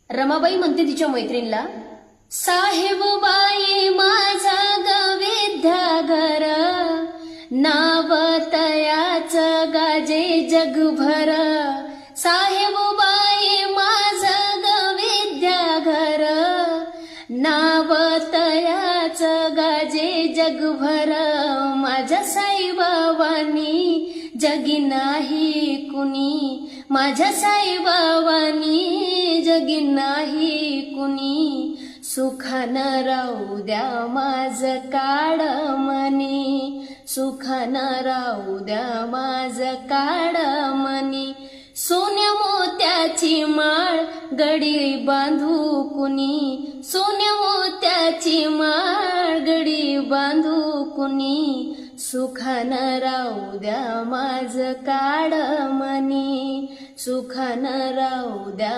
रमाबाई म्हणते तिच्या मैत्रिणीला, साहेब बाई माझा गविद्याघर, नाव तयाच गाजे जगभर. साहेब बाई माझं गविद्याघर, नाव तयाच गाजे जगभर. माझ्या साईबाबांनी जगी नाही कुणी, माझ्या साईबाबांनी जगी नाही कुणी. सुखानं राहू द्या माझं काळ मनी, सुखानं राहू द्या माझं काळ मनी. सोन्या मोत्याची माळ गडी बांधू कुणी, सोन्या मोत्याची माळ गडी बांधू कुणी. सुखानं राहू द्या माझं काळ मनी, सुखानं राहू द्या.